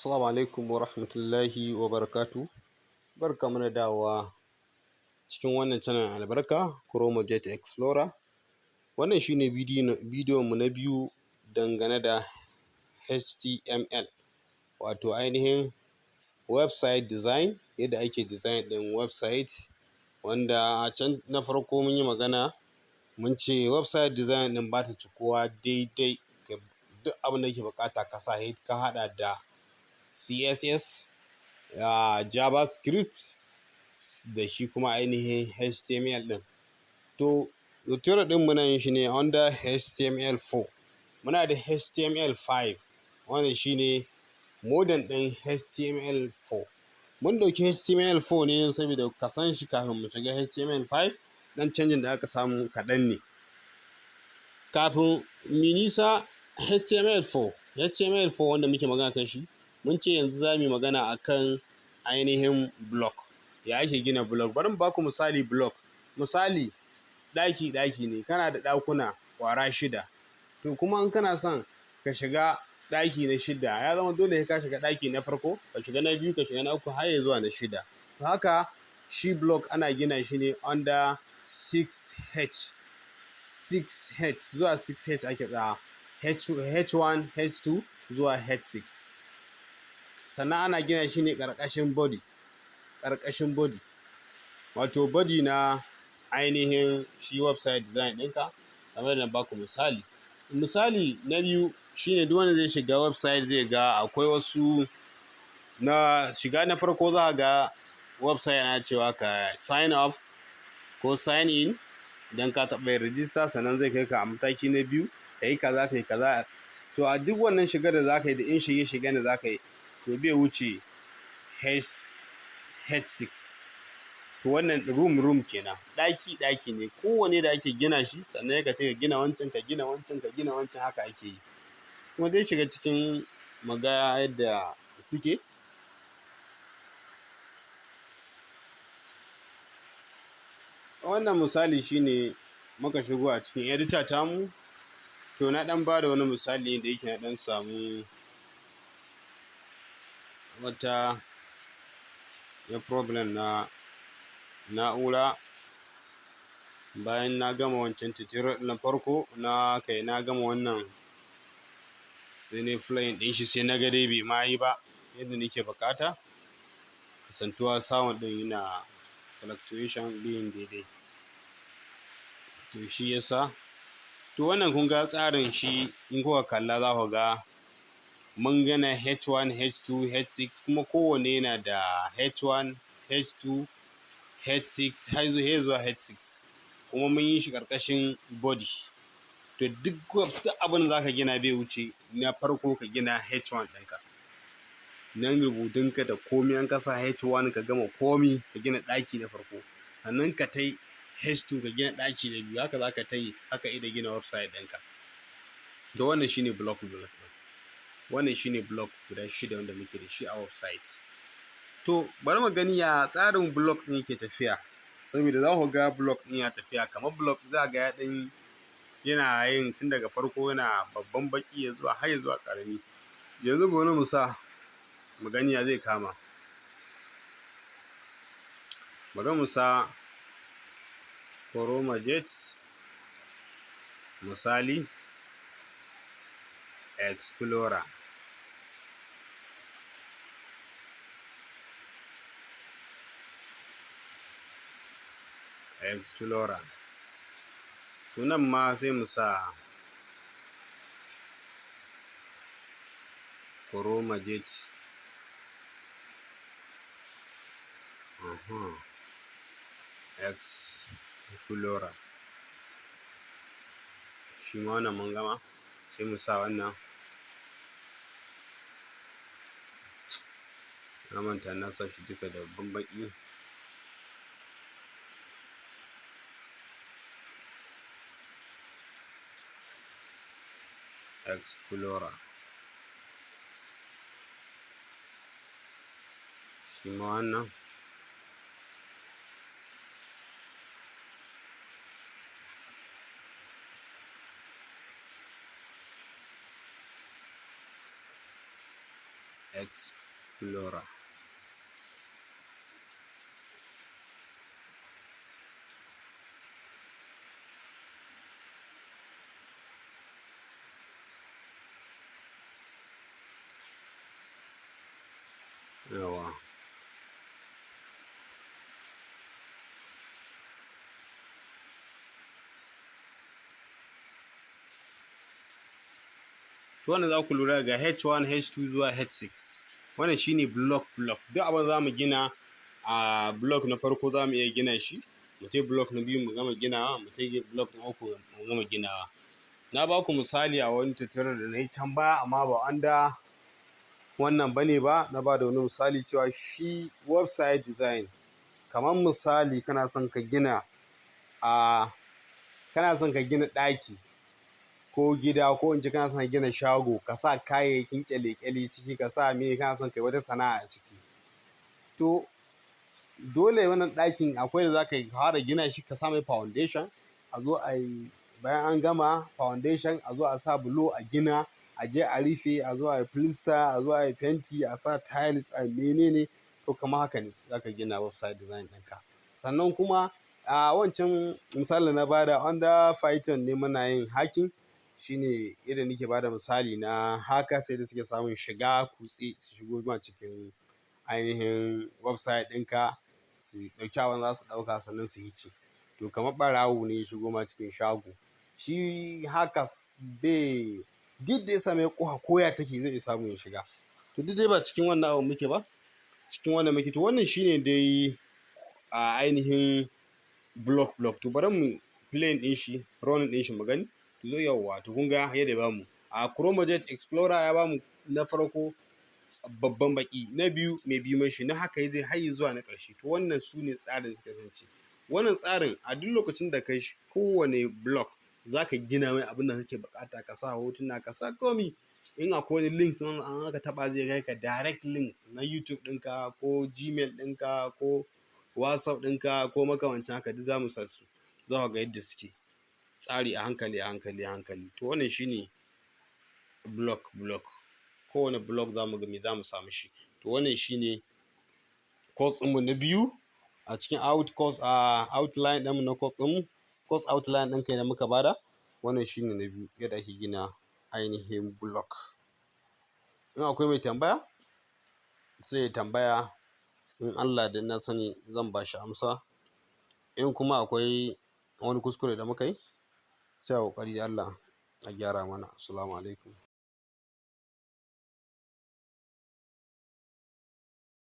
Assalamu alaikum wa rahmatullahi wa barakatu. Barka mu da dawowa cikin wannan channel albarka Chroma Jet Explorer. Wannan shine bidiyon mu na biyu dangane da HTML, wato ainihin website design, yadda ake design ɗin website, wanda a can na farko mun yi magana mun ce website design ɗin ba ta cikuwa daidai ga duk abin da ke buƙata ka sa ka haɗa da CSS, JavaScript da shi kuma ainihin HTML ɗin. To, tutorial ɗin muna yin shi ne under HTML4. Muna da HTML5 wanda shi ne modern ɗin HTML4. Mun ɗauki HTML4 ne saboda ka san shi kafin mu shiga HTML5, ɗan canjin da aka samu kaɗan ne. Kafin mu nisa HTML4 wanda muke magana kan shi, mun ce yanzu za mu yi magana akan ainihin block. Ya ake gina block? Bari mu baku misali block. Misali, ɗaki ne, kana da ɗakuna ƙwara 6. To kuma in kana son ka shiga ɗaki na 6, ya zama dole sai ka shiga ɗaki na farko, ka shiga na 2, ka shiga na 3 har ya zuwa na 6. To haka shi block ana gina shi ne under 6H. 6H zuwa 6H ake tsaya. H1, H2 zuwa H6. Sannan ana gina shi ne ƙarƙashin body. Wato body na ainihin shi website design ɗinka. Kamar da na baku misali. Misali na biyu shine duk wanda zai shiga website zai ga akwai wasu na shiga na farko, za ga website yana cewa ka sign up ko sign in idan ka taɓa yin register, sannan zai kai ka a mataki na biyu, ka yi kaza. To a duk wannan shigar da za ka yi da in shige da za ka yi, to bai wuce H6. To wannan room kenan, ɗaki ne, kowane da ake gina shi, sannan ka gina wancan, ka gina wancan, haka ake yi. Kuma zai shiga cikin magana yadda suke. Wannan misali shine muka shigo a cikin editor tamu. To na ɗan ba da wani misali da yake na ɗan samu wata problem na na'ura. Bayan na gama wancan tutorial na farko na gama wannan, sai ne playing ɗin shi, sai na ga dai bai ma yi ba yadda nake buƙata. Kasantuwa sound ɗin yana fluctuation being daidai. To shi yasa. To wannan kun ga tsarin shi, in kuka kalla za ku ga mun gina H1, H2, H6, kuma kowanne yana da H1, H2, H6 har zuwa H6. Kuma mun yi shi ƙarƙashin body. To duk abin da za ka gina bai wuce na farko ka gina H1 ɗinka. Nan rubutunka da komi an kasa H1 ka gama komi, ka gina ɗaki na farko. Sannan ka tai H2 ka gina ɗaki na 2. Haka za ka ta yi, haka ida gina website ɗinka. Da wannan shine block. Wannan shine block guda 6 wanda muke da shi a website. To bari mu gani ya tsarin block ɗin yake tafiya. Saboda za ku ga block ɗin ya tafiya kamar block, za ga yana yin tun daga farko, yana babban baki ya zuwa har ya zuwa ƙarami. Yanzu bari mu sa mu gani ya zai kama. Bari mu sa Chroma Jet misali Explorer. Tunan ma sai mu sa Chroma Jet. Explorer. Shi ma wannan mun gama, sai mu sa wannan. Na manta na sa shi duka da babban baki. Explorer. Shi ma wannan. explorer. Yawa. To wannan za ku lura ga H1, H2 zuwa H6. Wannan shine block. Duk abin za mu gina a block na farko za mu iya gina shi. Mu tai block na biyu mu gama ginawa, mu tai block na uku mu gama ginawa. Na ba ku misali a wani tutorial da na yi can baya amma ba wanda wannan bane ba. Na ba da wani misali cewa shi website design kamar misali kana son ka gina ɗaki ko gida ko in ce kana son ka gina shago, ka sa kayayyakin ƙyale-ƙyale ciki, ka sa me kana son kai wata sana'a a ciki. To dole wannan ɗakin akwai da za ka fara gina shi, ka sa mai foundation, a zo a yi bayan an gama foundation a zo a sa bulo a gina, a je a rufe, a zo a yi filista, a zo a yi fenti, a sa tiles, a menene. To kamar haka ne za ka gina website design ɗinka. Sannan kuma a wancan misali na bada under Python ne muna yin hacking. Shine irin nake bada misali na hackers sai da suke samun shiga kutse su shigo ma cikin ainihin website ɗinka, su ɗauki abin za su ɗauka sannan su hice. To kamar ɓarawo ne ya shigo ma cikin shago. Shi hackers duk da ya same ƙofa koya take zai iya samu ya shiga. To duk dai ba cikin wannan abun muke ba, cikin wannan muke. To wannan shine dai a ainihin block. To bari mu playing ɗin shi, running ɗin shi mu gani. To zo yawwa, to kun ga yadda ya bamu. A Chromojet Explorer ya bamu na farko babban baki, na biyu mai bi mashi, na haka zai har zuwa na ƙarshe. To wannan su ne tsarin suka kasance. Wannan tsarin a duk lokacin da kai kowane block za ka gina mai abin da kake buƙata, ka sa hotuna, ka sa komi. In akwai wani link an aka taɓa zai kai ka direct link na YouTube ɗinka ko Gmail ɗinka ko WhatsApp ɗinka ko makamancin haka duk za mu sa su. Za ka ga yadda suke tsari a hankali. To wannan shine block. Kowane block za mu ga me za mu samu shi. To wannan shine course ɗinmu na biyu a cikin outline ɗinmu na course ɗinmu. Course outline ɗin kai da muka bada. Wannan shine na biyu yadda ake gina ainihin block. In akwai mai tambaya sai ya tambaya. In Allah da na sani zan ba shi amsa. In kuma akwai wani kuskure da muka yi sai a ƙoƙari Allah a gyara mana. Assalamu alaikum.